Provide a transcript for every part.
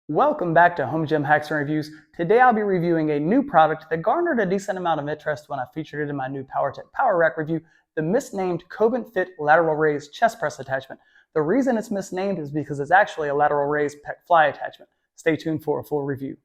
Welcome back to Home Gym Hacks and Reviews. Today I'll be reviewing a new product that garnered a decent amount of interest when I featured it in my new PowerTech Power Rack review, the misnamed Cobantfit Lateral Raise chest press attachment. The reason it's misnamed is because it's actually a lateral raise pec fly attachment. Stay tuned for a full review.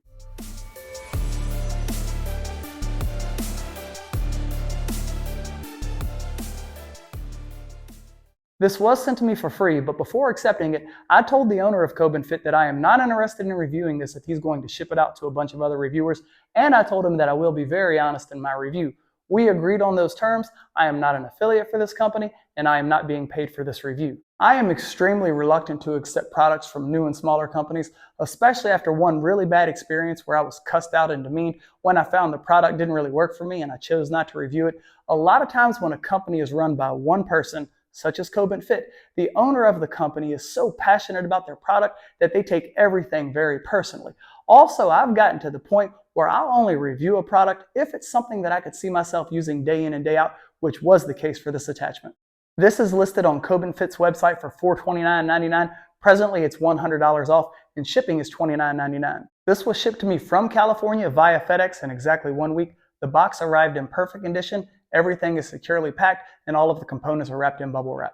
This was sent to me for free, but before accepting it, I told the owner of Cobantfit that I am not interested in reviewing this if he's going to ship it out to a bunch of other reviewers, and I told him that I will be very honest in my review. We agreed on those terms. I am not an affiliate for this company, and I am not being paid for this review. I am extremely reluctant to accept products from new and smaller companies, especially after one really bad experience where I was cussed out and demeaned when I found the product didn't really work for me and I chose not to review it. A lot of times when a company is run by one person, such as Cobantfit, the owner of the company is so passionate about their product that they take everything very personally. Also, I've gotten to the point where I'll only review a product if it's something that I could see myself using day in and day out, which was the case for this attachment. This is listed on Cobantfit's website for $429.99. Presently, it's $100 off, and shipping is $29.99. This was shipped to me from California via FedEx in exactly 1 week. The box arrived in perfect condition. Everything is securely packed, and all of the components are wrapped in bubble wrap.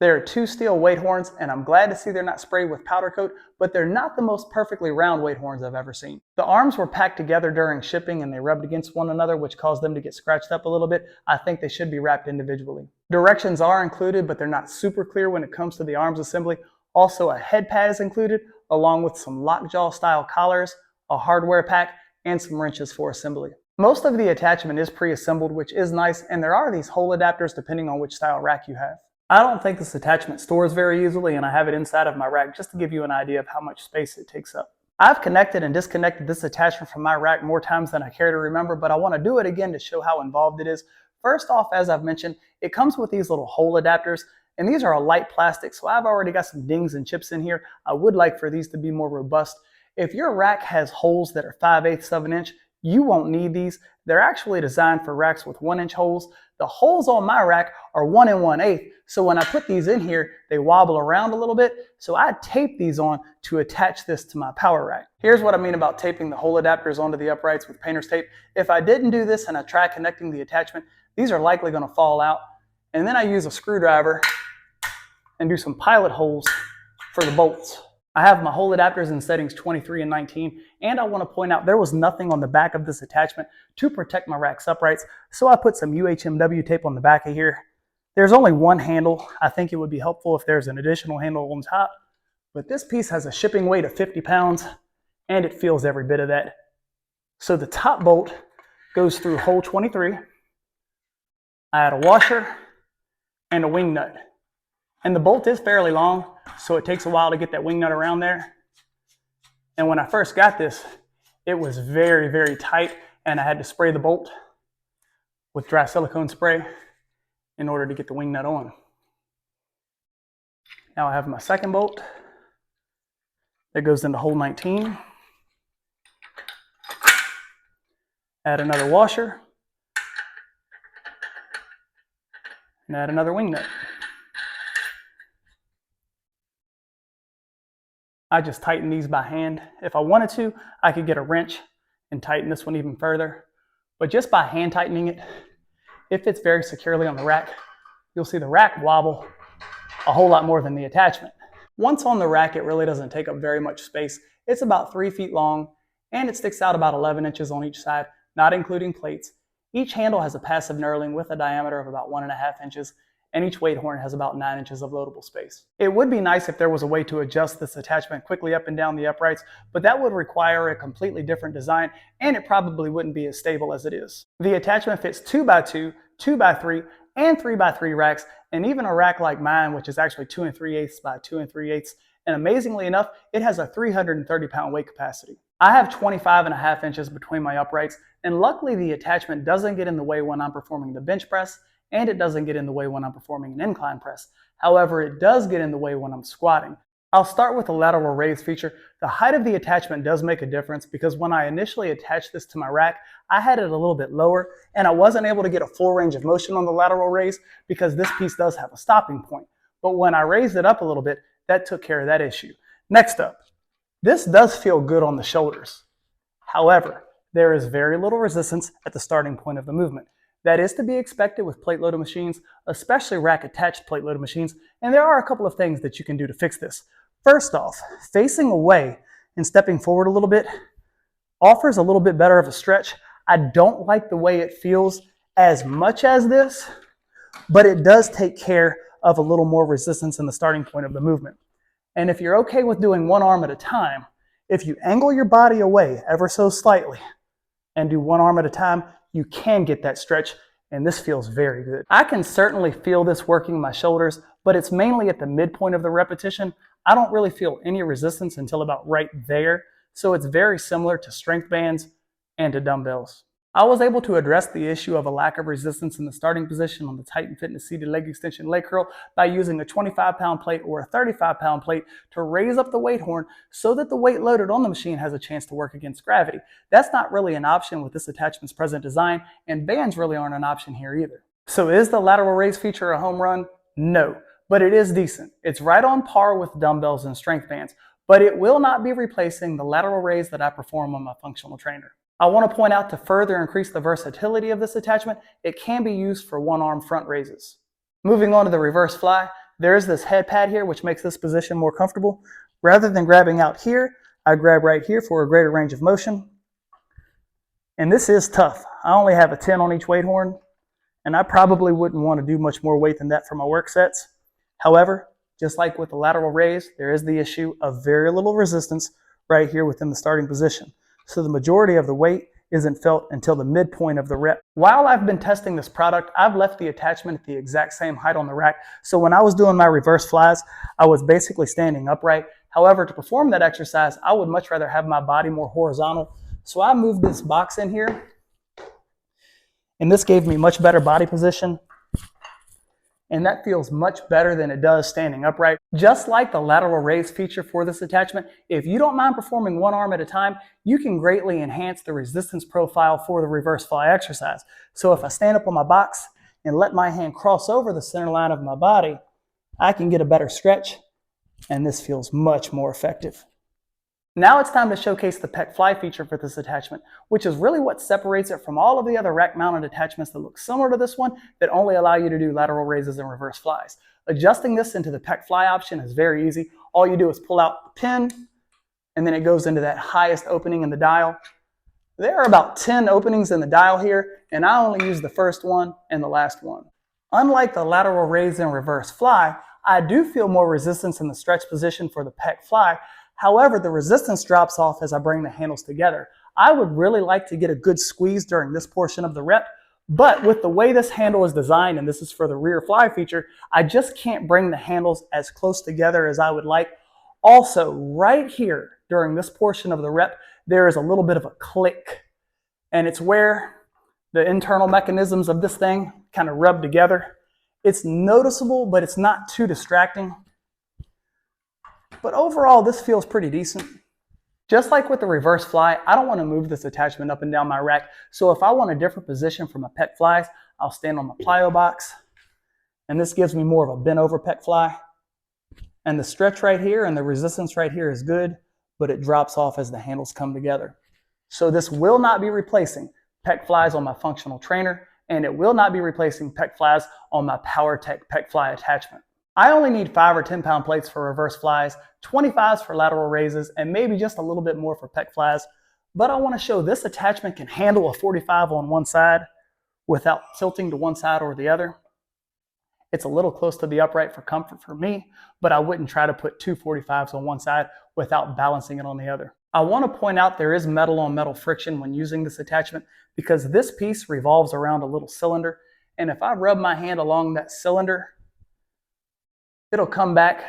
There are two steel weight horns, and I'm glad to see they're not sprayed with powder coat, but they're not the most perfectly round weight horns I've ever seen. The arms were packed together during shipping, and they rubbed against one another, which caused them to get scratched up a little bit. I think they should be wrapped individually. Directions are included, but they're not super clear when it comes to the arms assembly. Also, a head pad is included, along with some lockjaw style collars, a hardware pack, and some wrenches for assembly. Most of the attachment is pre-assembled, which is nice, and there are these hole adapters depending on which style rack you have. I don't think this attachment stores very easily, and I have it inside of my rack just to give you an idea of how much space it takes up. I've connected and disconnected this attachment from my rack more times than I care to remember, but I want to do it again to show how involved it is. First off, as I've mentioned, it comes with these little hole adapters, and these are a light plastic, so I've already got some dings and chips in here. I would like for these to be more robust. If your rack has holes that are 5/8 of an inch, you won't need these. They're actually designed for racks with 1-inch holes. The holes on my rack are 1 1/8, so when I put these in here, they wobble around a little bit, so I tape these on to attach this to my power rack. Here's what I mean about taping the hole adapters onto the uprights with painter's tape. If I didn't do this and I try connecting the attachment, these are likely going to fall out, and then I use a screwdriver and do some pilot holes for the bolts. I have my hole adapters in settings 23 and 19, and I want to point out there was nothing on the back of this attachment to protect my rack's uprights, so I put some UHMW tape on the back of here. There's only one handle. I think it would be helpful if there's an additional handle on top, but this piece has a shipping weight of 50 pounds, and it feels every bit of that. So the top bolt goes through hole 23. I add a washer and a wing nut. And the bolt is fairly long, so it takes a while to get that wing nut around there. And when I first got this, it was very, very tight, and I had to spray the bolt with dry silicone spray in order to get the wing nut on. Now I have my second bolt that goes into hole 19. Add another washer, and add another wing nut. I just tighten these by hand. If I wanted to, I could get a wrench and tighten this one even further. But just by hand tightening it, it fits very securely on the rack. You'll see the rack wobble a whole lot more than the attachment. Once on the rack, it really doesn't take up very much space. It's about 3 feet long, and it sticks out about 11 inches on each side, not including plates. Each handle has a passive knurling with a diameter of about 1.5 inches, and each weight horn has about 9 inches of loadable space. It would be nice if there was a way to adjust this attachment quickly up and down the uprights, but that would require a completely different design, and it probably wouldn't be as stable as it is. The attachment fits 2x2, 2x3, and 3x3 racks, and even a rack like mine, which is actually 2 3/8 by 2 3/8, and amazingly enough, it has a 330-pound weight capacity. I have 25.5 inches between my uprights, and luckily the attachment doesn't get in the way when I'm performing the bench press, and it doesn't get in the way when I'm performing an incline press. However, it does get in the way when I'm squatting. I'll start with the lateral raise feature. The height of the attachment does make a difference because when I initially attached this to my rack, I had it a little bit lower, and I wasn't able to get a full range of motion on the lateral raise because this piece does have a stopping point. But when I raised it up a little bit, that took care of that issue. Next up, This does feel good on the shoulders. However, there is very little resistance at the starting point of the movement. That is to be expected with plate-loaded machines, especially rack-attached plate-loaded machines, and there are a couple of things that you can do to fix this. First off, facing away and stepping forward a little bit offers a little bit better of a stretch. I don't like the way it feels as much as this, but it does take care of a little more resistance in the starting point of the movement. And if you're okay with doing one arm at a time, if you angle your body away ever so slightly and do one arm at a time, you can get that stretch, and this feels very good. I can certainly feel this working my shoulders, but it's mainly at the midpoint of the repetition. I don't really feel any resistance until about right there, so it's very similar to strength bands and to dumbbells. I was able to address the issue of a lack of resistance in the starting position on the Titan Fitness seated leg extension leg curl by using a 25-pound plate or a 35-pound plate to raise up the weight horn so that the weight loaded on the machine has a chance to work against gravity. That's not really an option with this attachment's present design, and bands really aren't an option here either. So is the lateral raise feature a home run? No, but it is decent. It's right on par with dumbbells and strength bands, but it will not be replacing the lateral raise that I perform on my functional trainer. I want to point out, to further increase the versatility of this attachment, it can be used for one-arm front raises. Moving on to the reverse fly, there is this head pad here which makes this position more comfortable. Rather than grabbing out here, I grab right here for a greater range of motion. And this is tough. I only have a 10 on each weight horn, and I probably wouldn't want to do much more weight than that for my work sets. However, just like with the lateral raise, there is the issue of very little resistance right here within the starting position. So the majority of the weight isn't felt until the midpoint of the rep. While I've been testing this product, I've left the attachment at the exact same height on the rack. So when I was doing my reverse flies, I was basically standing upright. However, to perform that exercise, I would much rather have my body more horizontal. So I moved this box in here, and this gave me much better body position. And that feels much better than it does standing upright. Just like the lateral raise feature for this attachment, if you don't mind performing one arm at a time, you can greatly enhance the resistance profile for the reverse fly exercise. So if I stand up on my box and let my hand cross over the center line of my body, I can get a better stretch, and this feels much more effective. Now it's time to showcase the pec fly feature for this attachment, which is really what separates it from all of the other rack-mounted attachments that look similar to this one that only allow you to do lateral raises and reverse flies. Adjusting this into the pec fly option is very easy. All you do is pull out the pin, and then it goes into that highest opening in the dial. There are about 10 openings in the dial here, and I only use the first one and the last one. Unlike the lateral raise and reverse fly, I do feel more resistance in the stretch position for the pec fly. However, the resistance drops off as I bring the handles together. I would really like to get a good squeeze during this portion of the rep, but with the way this handle is designed, and this is for the rear fly feature, I just can't bring the handles as close together as I would like. Also, right here during this portion of the rep, there is a little bit of a click, and it's where the internal mechanisms of this thing kind of rub together. It's noticeable, but it's not too distracting. But overall, this feels pretty decent. Just like with the reverse fly, I don't want to move this attachment up and down my rack. So if I want a different position for my pec flies, I'll stand on my plyo box. And this gives me more of a bent over pec fly. And the stretch right here and the resistance right here is good, but it drops off as the handles come together. So this will not be replacing pec flies on my functional trainer, and it will not be replacing pec flies on my PowerTech pec fly attachment. I only need 5 or 10 pound plates for reverse flies, 25s for lateral raises, and maybe just a little bit more for pec flies. But I want to show this attachment can handle a 45 on one side without tilting to one side or the other. It's a little close to the upright for comfort for me, but I wouldn't try to put two 45s on one side without balancing it on the other. I want to point out there is metal on metal friction when using this attachment because this piece revolves around a little cylinder, and if I rub my hand along that cylinder, it'll come back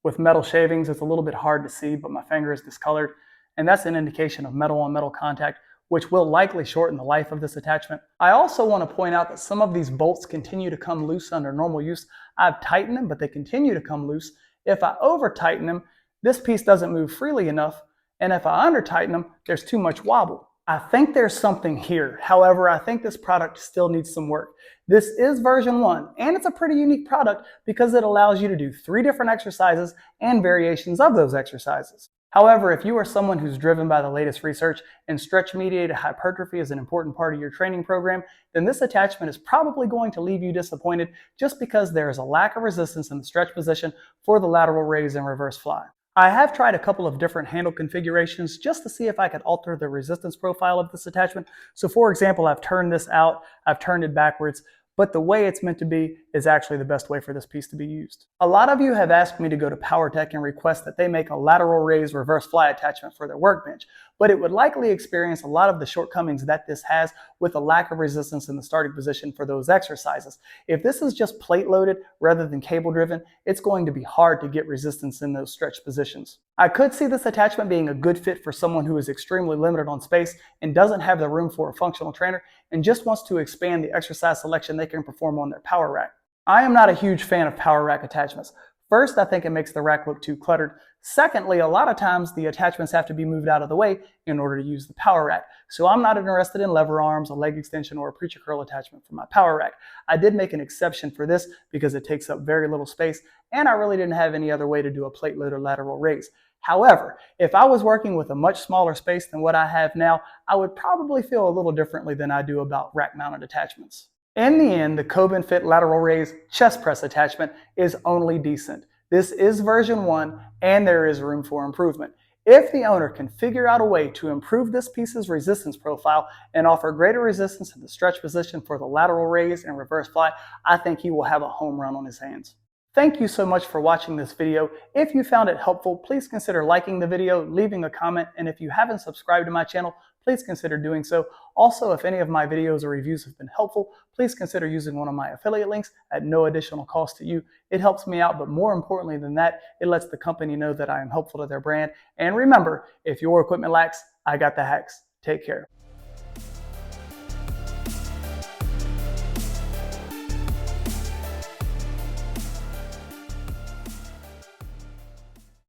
with metal shavings. It's a little bit hard to see, but my finger is discolored, and that's an indication of metal on metal contact, which will likely shorten the life of this attachment. I also want to point out that some of these bolts continue to come loose under normal use. I've tightened them, but they continue to come loose. If I over tighten them, this piece doesn't move freely enough, and if I under tighten them, there's too much wobble. I think there's something here. However, I think this product still needs some work. This is version 1, and it's a pretty unique product because it allows you to do 3 different exercises and variations of those exercises. However, if you are someone who's driven by the latest research and stretch-mediated hypertrophy is an important part of your training program, then this attachment is probably going to leave you disappointed just because there is a lack of resistance in the stretch position for the lateral raise and reverse fly. I have tried a couple of different handle configurations just to see if I could alter the resistance profile of this attachment. So for example, I've turned this out, I've turned it backwards, but the way it's meant to be is actually the best way for this piece to be used. A lot of you have asked me to go to PowerTech and request that they make a lateral raise reverse fly attachment for their workbench, but it would likely experience a lot of the shortcomings that this has with a lack of resistance in the starting position for those exercises. If this is just plate loaded rather than cable driven, it's going to be hard to get resistance in those stretch positions. I could see this attachment being a good fit for someone who is extremely limited on space and doesn't have the room for a functional trainer and just wants to expand the exercise selection they can perform on their power rack. I am not a huge fan of power rack attachments. First, I think it makes the rack look too cluttered. Secondly, a lot of times the attachments have to be moved out of the way in order to use the power rack. So I'm not interested in lever arms, a leg extension, or a preacher curl attachment for my power rack. I did make an exception for this because it takes up very little space, and I really didn't have any other way to do a plate loader lateral raise. However, if I was working with a much smaller space than what I have now, I would probably feel a little differently than I do about rack-mounted attachments. In the end, the Cobantfit Lateral Raise chest press attachment is only decent. This is version 1, and there is room for improvement. If the owner can figure out a way to improve this piece's resistance profile and offer greater resistance in the stretch position for the lateral raise and reverse fly, I think he will have a home run on his hands. Thank you so much for watching this video. If you found it helpful, please consider liking the video, leaving a comment, and if you haven't subscribed to my channel, please consider doing so. Also, if any of my videos or reviews have been helpful, please consider using one of my affiliate links at no additional cost to you. It helps me out, but more importantly than that, it lets the company know that I am helpful to their brand. And remember, if your equipment lacks, I got the hacks. Take care.